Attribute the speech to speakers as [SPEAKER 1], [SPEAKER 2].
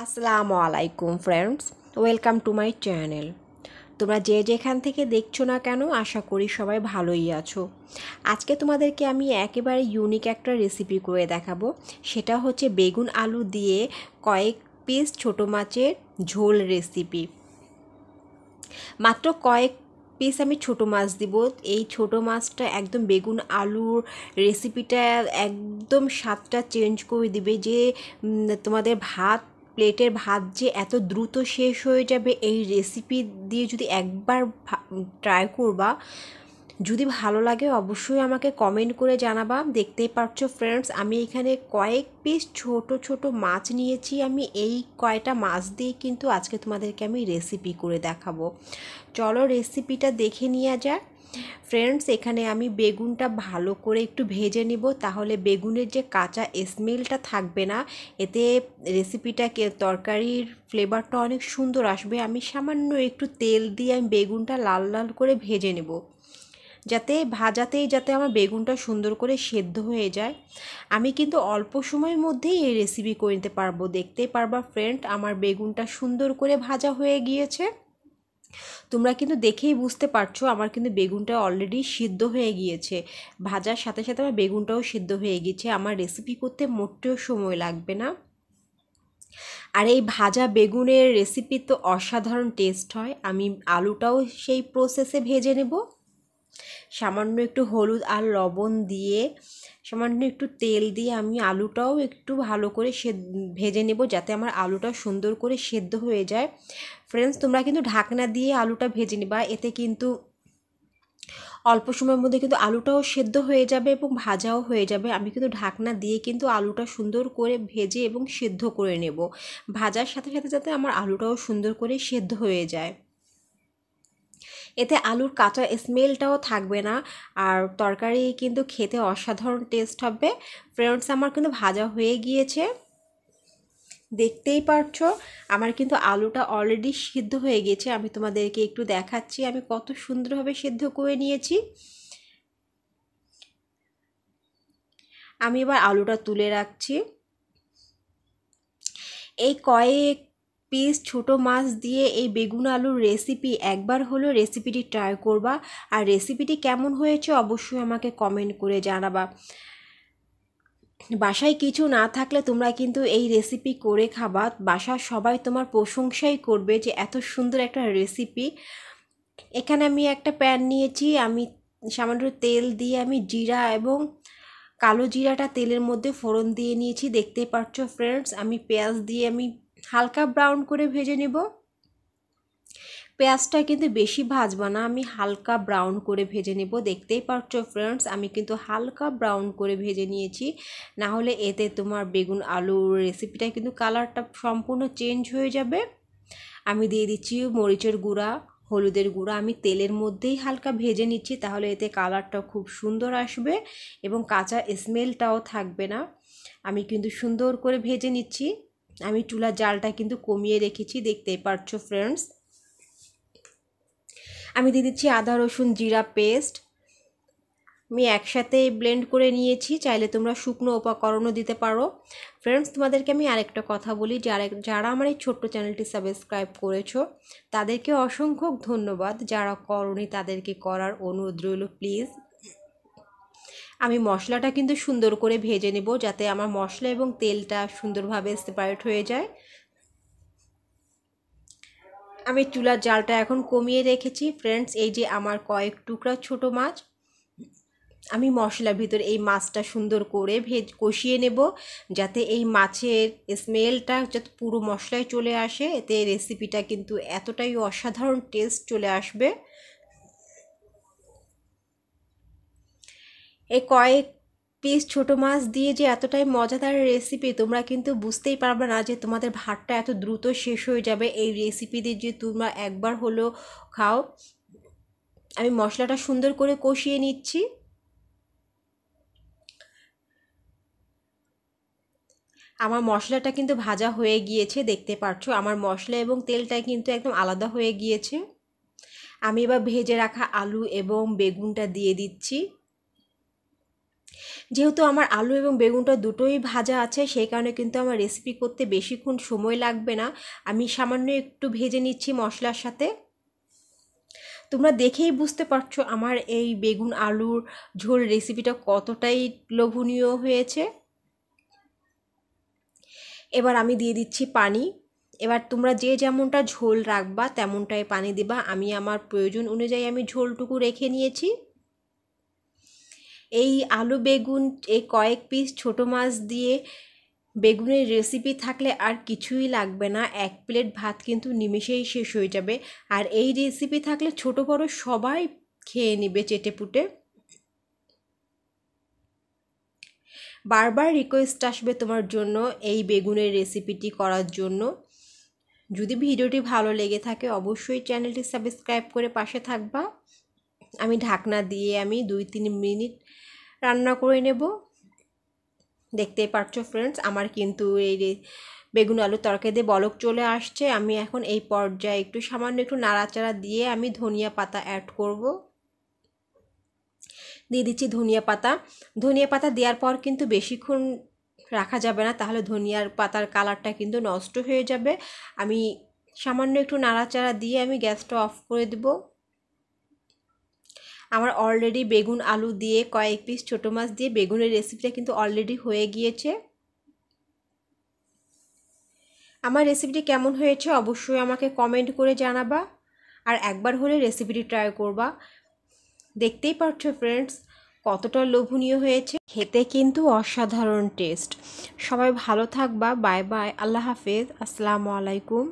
[SPEAKER 1] আসসালামু আলাইকুম friends, welcome to my channel. তোমরা যে যেখান থেকে দেখছো না কেন, আশা করি সবাই ভালোই আছো। আজকে তোমাদেরকে আমি একেবারে ইউনিক একটা রেসিপি করে দেখাবো। সেটা হচ্ছে বেগুন আলু দিয়ে কয়েক পিস ছোটো মাছের ঝোল রেসিপি। মাত্র কয়েক পিস আমি ছোটো মাছ দিব। এই ছোটো মাছটা একদম বেগুন আলুর রেসিপিটা একদম স্বাদটা চেঞ্জ করে দিবে। যে তোমাদের প্লেটের ভাত যে এত দ্রুত শেষ হয়ে যাবে এই রেসিপি দিয়ে যদি একবার ট্রাই করবা। যদি ভালো লাগে অবশ্যই আমাকে কমেন্ট করে জানাবা। দেখতেই পাচ্ছো ফ্রেন্ডস, আমি এখানে কয়েক পিস ছোট ছোট মাছ নিয়েছি। আমি এই কয়টা মাছ দিয়ে কিন্তু আজকে তোমাদেরকে আমি রেসিপি করে দেখাবো। চলো রেসিপিটা দেখে নেওয়া যাক। ফ্রেন্ডস, এখানে আমি বেগুনটা ভালো করে একটু ভেজে নিব, তাহলে বেগুনের যে কাঁচা স্মেলটা থাকবে না, এতে রেসিপিটাকে তরকারির ফ্লেভারটা অনেক সুন্দর আসবে। আমি সামান্য একটু তেল দিয়ে আমি বেগুনটা লাল লাল করে ভেজে নেব, যাতে আমার বেগুনটা সুন্দর করে সেদ্ধ হয়ে যায়। আমি কিন্তু অল্প সময়ের মধ্যেই এই রেসিপি করে নিতে পারবো। দেখতেই পারবা ফ্রেন্ড, আমার বেগুনটা সুন্দর করে ভাজা হয়ে গিয়েছে। তোমরা কিন্তু দেখেই বুঝতে পারছো আমার কিন্তু বেগুনটা অলরেডি সিদ্ধ হয়ে গিয়েছে। ভাজার সাথে সাথে আমার বেগুনটাও সিদ্ধ হয়ে গিয়েছে। আমার রেসিপি করতে মোটেও সময় লাগবে না। আর এই ভাজা বেগুনের রেসিপি তো অসাধারণ টেস্ট হয়। আমি আলুটাও সেই প্রসেসে ভেজে নেব। সামান্য একটু হলুদ আর লবণ দিয়ে, সামান্য একটু তেল দিয়ে আমি আলুটাও একটু ভালো করে ভেজে নেব, যাতে আমার আলুটা সুন্দর করে সেদ্ধ হয়ে যায়। ফ্রেন্ডস, তোমরা কিন্তু ঢাকনা দিয়ে আলুটা ভেজে নিবা, এতে কিন্তু অল্প সময়ের মধ্যে কিন্তু আলুটাও সেদ্ধ হয়ে যাবে এবং ভাজাও হয়ে যাবে। আমি কিন্তু ঢাকনা দিয়ে কিন্তু আলুটা সুন্দর করে ভেজে এবং সেদ্ধ করে নেব, ভাজার সাথে সাথে যাতে আমার আলুটাও সুন্দর করে সেদ্ধ হয়ে যায়। এতে আলুর কাঁচা স্মেলটাও থাকবে না, আর তরকারি কিন্তু খেতে অসাধারণ টেস্ট হবে। ফ্রেন্ডস, আমার কিন্তু ভাজা হয়ে গিয়েছে। দেখতেই পারছো আমার কিন্তু আলুটা অলরেডি সিদ্ধ হয়ে গেছে। আমি তোমাদেরকে একটু দেখাচ্ছি আমি কত সুন্দরভাবে সিদ্ধ করে নিয়েছি। আমি এবার আলুটা তুলে রাখছি। এই কয়েক পিস ছোট মাছ দিয়ে এই বেগুন আলুর রেসিপি একবার হলো রেসিপিটি ট্রাই করবা। আর রেসিপিটি কেমন হয়েছে অবশ্যই আমাকে কমেন্ট করে জানাবা। বাসায় কিছু না থাকলে তোমরা কিন্তু এই রেসিপি করে খাবা, বাসার সবাই তোমার প্রশংসাই করবে যে এত সুন্দর একটা রেসিপি। এখানে আমি একটা প্যান নিয়েছি, আমি সামান্য তেল দিয়ে আমি জিরা এবং কালো জিরাটা তেলের মধ্যে ফোড়ন দিয়ে নিয়েছি। দেখতেই পাচ্ছ ফ্রেন্ডস, আমি পেঁয়াজ দিয়ে আমি হালকা ব্রাউন করে ভেজে নেব। পেঁয়াজটা কিন্তু বেশি ভাজবা না, আমি হালকা ব্রাউন করে ভেজে নেব। দেখতেই পাচ্ছ ফ্রেন্ডস, আমি কিন্তু হালকা ব্রাউন করে ভেজে নিয়েছি, না হলে এতে তোমার বেগুন আলুর রেসিপিটা কিন্তু কালারটা সম্পূর্ণ চেঞ্জ হয়ে যাবে। আমি দিয়ে দিচ্ছি মরিচের গুঁড়া, হলুদের গুঁড়া। আমি তেলের মধ্যেই হালকা ভেজে নিচ্ছি, তাহলে এতে কালারটা খুব সুন্দর আসবে এবং কাঁচা স্মেলটাও থাকবে না। আমি কিন্তু সুন্দর করে ভেজে নিচ্ছি। আমি চুলার জালটা কিন্তু কমিয়ে রেখেছি, দেখতেই পাচ্ছো ফ্রেন্ডস। আমি দিয়ে দিচ্ছি আদা রসুন জিরা পেস্ট। আমি একসাথে ব্লেন্ড করে নিয়েছি, চাইলে তোমরা শুকনো উপকরণও দিতে পারো। ফ্রেন্ডস, তোমাদেরকে আমি আরেকটা কথা বলি, যারা আমার এই ছোট্ট চ্যানেলটি সাবস্ক্রাইব করেছো তাদেরকে অসংখ্য ধন্যবাদ। যারা করনি তাদেরকে করার অনুরোধ রইল প্লিজ। আমি মশলাটা কিন্তু সুন্দর করে ভেজে নেব, যাতে আমার মশলা এবং তেলটা সুন্দরভাবে সেপারেট হয়ে যায়। আমি চুলার জালটা এখন কমিয়ে রেখেছি। ফ্রেন্ডস, এই যে আমার কয়েক টুকরা ছোট মাছ, আমি মশলার ভিতরে এই মাছটা সুন্দর করে কষিয়ে নেব, যাতে এই মাছের স্মেলটা যাতে পুরো মশলায় চলে আসে। এতে রেসিপিটা কিন্তু এতটাই অসাধারণ টেস্ট চলে আসবে। এই কয়েক পিস ছোট মাছ দিয়ে যে এতটাই মজাদার রেসিপি, তোমরা কিন্তু বুঝতেই পারবে না যে তোমাদের ভাতটা এত দ্রুত শেষ হয়ে যাবে এই রেসিপি দিয়ে যে তোমরা একবার হলো খাও। আমি মশলাটা সুন্দর করে কষিয়ে নিচ্ছি। আমার মশলাটা কিন্তু ভাজা হয়ে গিয়েছে, দেখতে পাচ্ছো আমার মশলা এবং তেলটা কিন্তু একদম আলাদা হয়ে গিয়েছে। আমি এবার ভেজে রাখা আলু এবং বেগুনটা দিয়ে দিচ্ছি। যেহেতু আমার আলু এবং বেগুনটা দুটোই ভাজা আছে, সেই কারণে কিন্তু আমার রেসিপি করতে বেশিক্ষণ সময় লাগবে না। আমি সামান্য একটু ভেজে নিচ্ছি মশলার সাথে। তোমরা দেখেই বুঝতে পারছো আমার এই বেগুন আলুর ঝোল রেসিপিটা কতটাই লোভনীয় হয়েছে। এবার আমি দিয়ে দিচ্ছি পানি। এবার তোমরা যে যেমনটা ঝোল রাখবা তেমনটাই পানি দিবা। আমি আমার প্রয়োজন অনুযায়ী আমি ঝোলটুকু রেখে নিয়েছি। এই আলু বেগুন এই কয়েক পিস ছোট মাছ দিয়ে বেগুনের রেসিপি থাকলে আর কিছুই লাগবে না, 1 প্লেট ভাত কিন্তু নিমেষেই শেষ হয়ে যাবে। আর এই রেসিপি থাকলে ছোট বড় সবাই খেয়ে নেবে চেটেপুটে। বারবার রিকোয়েস্ট আসবে তোমার জন্য এই বেগুনের রেসিপিটি করার জন্য। যদি ভিডিওটি ভালো লেগে থাকে অবশ্যই চ্যানেলটি সাবস্ক্রাইব করে পাশে থাকবা। আমি ঢাকনা দিয়ে আমি 2-3 মিনিট রান্না করে নেব। দেখতেই পাচ্ছ ফ্রেন্ডস, আমার কিন্তু এই বেগুন আলু তরকারি দিয়ে বলক চলে আসছে। আমি এখন এই পর্যায়ে একটু সামান্য একটু নাড়াচাড়া দিয়ে আমি ধনিয়া পাতা অ্যাড করব। দিয়ে দিচ্ছি ধনিয়া পাতা। ধনিয়া পাতা দেওয়ার পর কিন্তু বেশিক্ষণ রাখা যাবে না, তাহলে ধনিয়ার পাতার কালারটা কিন্তু নষ্ট হয়ে যাবে। আমি সামান্য একটু নাড়াচাড়া দিয়ে আমি গ্যাসটা অফ করে দেব। আমার অলরেডি বেগুন আলু দিয়ে কয়েক পিস ছোটো মাছ দিয়ে বেগুনের রেসিপিটা কিন্তু অলরেডি হয়ে গিয়েছে। আমার রেসিপিটি কেমন হয়েছে অবশ্যই আমাকে কমেন্ট করে জানাবা, আর একবার হলে রেসিপিটি ট্রাই করবা। দেখতেই পাচ্ছো ফ্রেন্ডস কতটা লোভনীয় হয়েছে, খেতে কিন্তু অসাধারণ টেস্ট। সবাই ভালো থাকবা, বাই বাই, আল্লাহ হাফেজ, আসসালামু আলাইকুম।